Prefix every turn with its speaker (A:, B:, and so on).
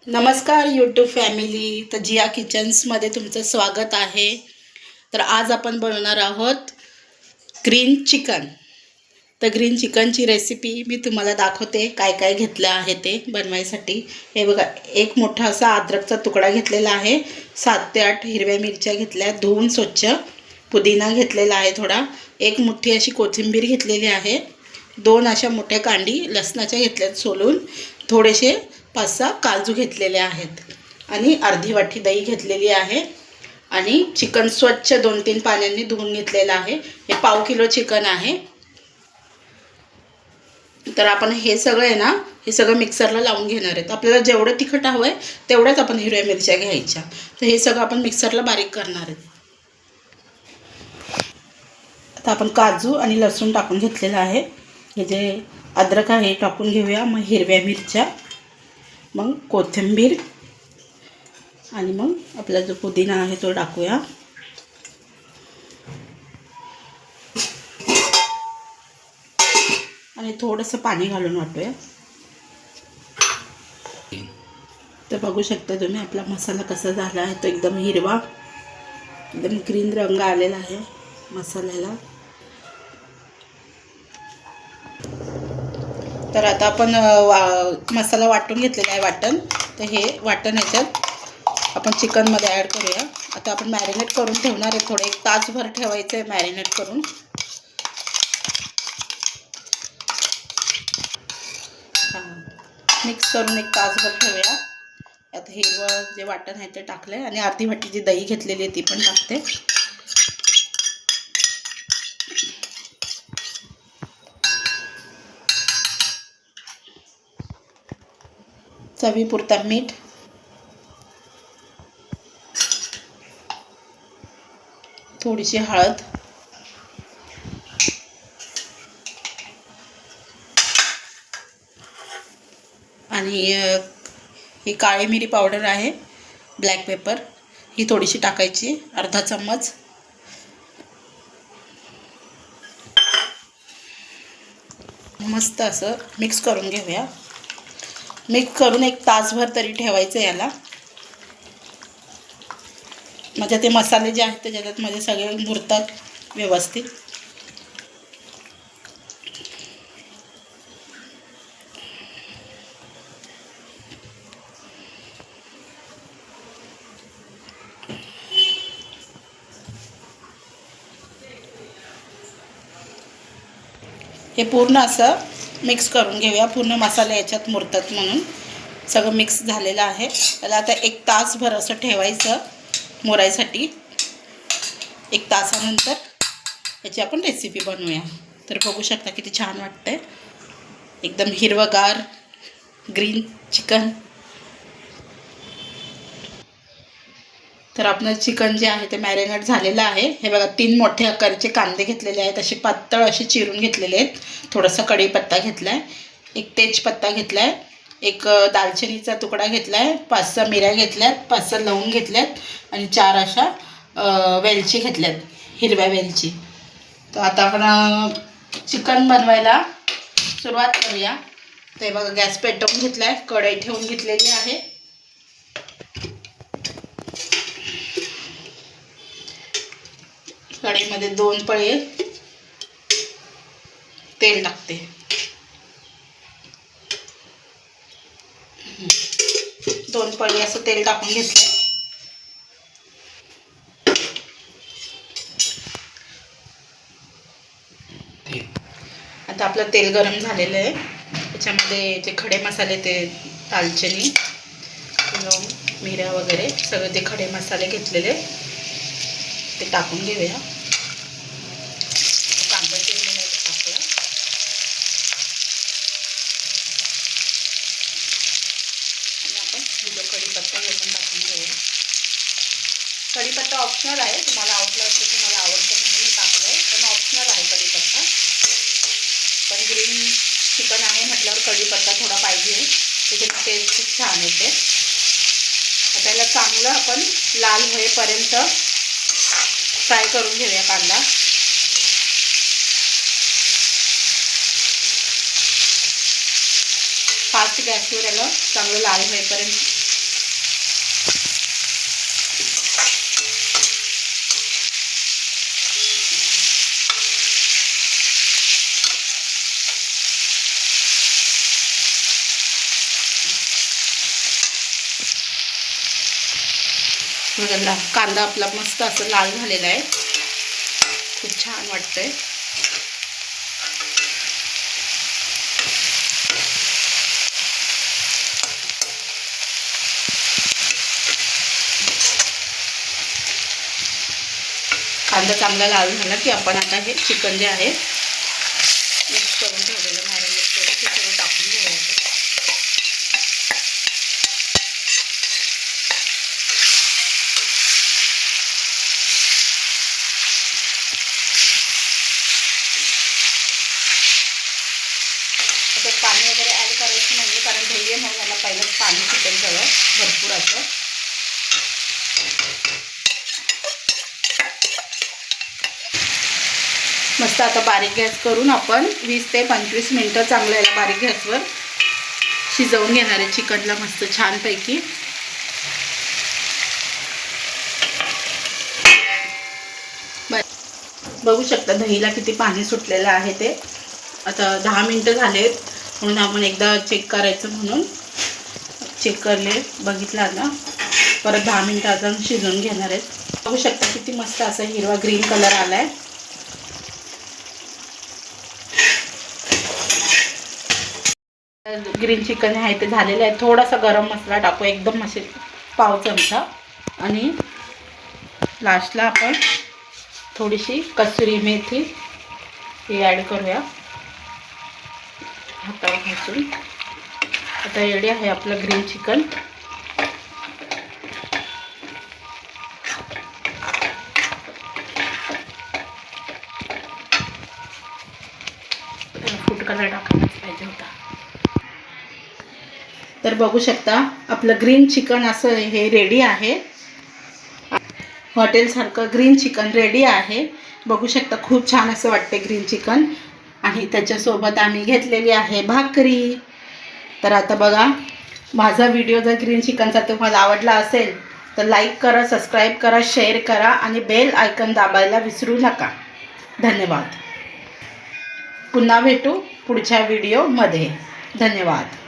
A: नमस्कार YouTube family. तर जिया किचन्समध्ये तुमचं स्वागत आहे. तर आज आपण बनवणार आहोत ग्रीन चिकन. तर ग्रीन चिकनची रेसिपी मी तुम्हाला दाखवते. काय काय घेतलं आहे ते बनवायसाठी. हे बघा, एक मोठा असा अद्रकचा तुकडा घेतलेला आहे. 7 ते 8 हिरव्या मिरच्या घेतल्या धुवून स्वच्छ. पुदिना घेतलेला आहे थोडा. एक मोठी अशी कोथिंबीर घेतलेली आहे. 2 अशा मोठ्या कांडी लसणाच्या घेतल्यात सोलून. थोडेसे 5-6 काजू घेतलेले आहेत आणि अर्धी वाटी दही घेतलेली आहे. आणि चिकन स्वच्छ 2-3 पाण्याने धुवून घेतलेलं आहे. हे पाव किलो चिकन आहे. तर आपण हे सगळं आहे ना, हे सगळं मिक्सरला लावून घेणार आहेत. आपल्याला जेवढं तिखट हवं आहे तेवढ्याच आपण हिरव्या मिरच्या घ्यायच्या. तर हे सगळं आपण मिक्सरला बारीक करणार आहेत. आता आपण काजू आणि लसूण टाकून घेतलेलं आहे. हे जे अद्रक आहे टाकून घेऊया. मग हिरव्या मिरच्या, मग कोथिंबीर आणि मग आपला जो पुदिना आहे तो टाकूया. आणि थोडंसं पाणी घालून वाटूया. तर बघू शकता तुम्ही आपला मसाला कसा झाला आहे. तो एकदम हिरवा, एकदम ग्रीन रंग आलेला आहे मसाल्याला. तर आता आपण मसाला वाटून घेतलेला आहे वाटण. तर हे वाटण याच्यात आपण चिकनमध्ये ॲड करूया. आता आपण मॅरिनेट करून ठेवणार आहे. थोडं 1 तासभर ठेवायचं आहे मॅरिनेट करून. मिक्स करून 1 तासभर ठेवूया. आता हिरवं जे वाटण आहे ते टाकलं आहे आणि अर्धी वाटी जी दही घेतलेली आहे ती पण टाकते. चवीपुरता मीठ, थोडीशी हळद, आणि ही काळी मिरी पावडर आहे, ब्लॅक पेपर, ही थोडीशी टाकायची, अर्धा चम्मच. मस्त असं मिक्स करून घेऊया. मिक्स करून 1 तासभर तरी ठेवायचं याला. म्हणजे ते मसाले जे आहेत त्याच्यात मध्ये सगळे मुरतात व्यवस्थित. हे पूर्ण असं मिक्स करून घेऊया. पूर्ण मसाले याच्यात मुरतात म्हणून. सगळं मिक्स झालेलं आहे. त्याला आता 1 तासभर असं ठेवायचं मुरायसाठी. 1 तासानंतर याची आपण रेसिपी बनवूया. तर बघू शकता किती छान वाटतंय. एकदम हिरवगार ग्रीन चिकन. तर आपलं चिकन जे आहे ते मॅरिनेट झालेलं आहे. हे बघा, 3 मोठे आकाराचे कांदे घेतलेले आहेत. असे पातळ असे चिरून घेतलेले आहेत. थोडासा कढीपत्ता घेतला आहे, 1 तेजपत्ता घेतला आहे, 1 दालचिनीचा तुकडा घेतला आहे, 5-6 मिऱ्या घेतल्यात, 5-6 लवंग घेतल्यात आणि 4 अशा वेलची घेतल्यात, हिरव्या वेलची. तर आता आपण चिकन बनवायला सुरुवात करूया. ते बघा, गॅस पेटवून घेतला आहे, कढई ठेवून घेतलेली आहे. कढईमध्ये 2 पळे तेल टाकते. 2 पळी असं तेल टाकून घेतलं. आता आपलं तेल गरम झालेलं आहे. त्याच्यामध्ये जे खडे मसाले, ते दालचिनी, मिऱ्या वगैरे सगळे ते खडे मसाले घेतलेले ते टाकून घेऊया. कांदा चिरलेला आहे ते टाकूया. आणि आपण जो कढीपत्ता हे पण टाकून घेऊया. कढीपत्ता ऑप्शनल आहे. तुम्हाला आवडलं असेल, तुम्हाला आवडतं म्हणून मी टाकलं आहे, पण ऑप्शनल आहे कढीपत्ता. पण ग्रीन चिकन आहे म्हटल्यावर कढीपत्ता थोडा पाहिजे. त्याच्यात टेस्ट खूप छान येते. आता याला चांगलं आपण लाल होईपर्यंत फ्राय करून घेऊया कांदा. फास्ट गॅसवर याला चांगलं लाल होईपर्यंत बघा कांदा आपला मस्त असं लाल झालेला आहे, खूप छान वाटतंय. कांदा चांगला लाल झाला की आपण आता हे चिकन जे आहे मिक्स करून ठेवलेलं मॅरिनेट करून ते सगळं टाकून घ्यायचं. पाणी वगैरे ॲड करायचं नाही कारण ध्येय म्हणून मला पहिलं पाणी सुटेल सगळं भरपूर असं. मस्त आता बारीक गॅस करून आपण 20 ते 25 मिनटं चांगलं याला बारीक गॅसवर शिजवून घेणार आहे चिकनला मस्त छानपैकी. बघू शकता दहीला किती पाणी सुटलेलं आहे ते. आता 10 मिनटं झालेत म्हणून आपण एकदा चेक करायचं म्हणून चेक करले बघितलं. आता परत 10 मिनटं अजून शिजवून घेणार आहेत. बघू शकता किती मस्त असा हिरवा ग्रीन कलर आला आहे. ग्रीन चिकन आहे ते झालेलं आहे. थोडासा गरम मसाला टाकू एकदम असे पाव चमचा आणि लास्टला आपण थोडीशी कसुरी मेथी ही ॲड करूया हातावर घासून. आता रेडी आहे आपलं ग्रीन चिकन. फूड कलर टाकायलाच पाहिजे होता. तर बघू शकता आपलं ग्रीन चिकन असं हे रेडी आहे. हॉटेलसारखं ग्रीन चिकन रेडी आहे. बघू शकता खूप छान असं वाटते ग्रीन चिकन आणि त्याच्यासोबत आम्ही घेतलेली आहे भाकरी. तर आता बघा माझा व्हिडिओ जर ग्रीन चिकनचा तुम्हाला आवडला असेल तर लाईक करा, सबस्क्राईब करा, शेअर करा आणि बेल आयकन दाबायला विसरू नका. धन्यवाद. पुन्हा भेटू पुढच्या व्हिडिओमध्ये. धन्यवाद.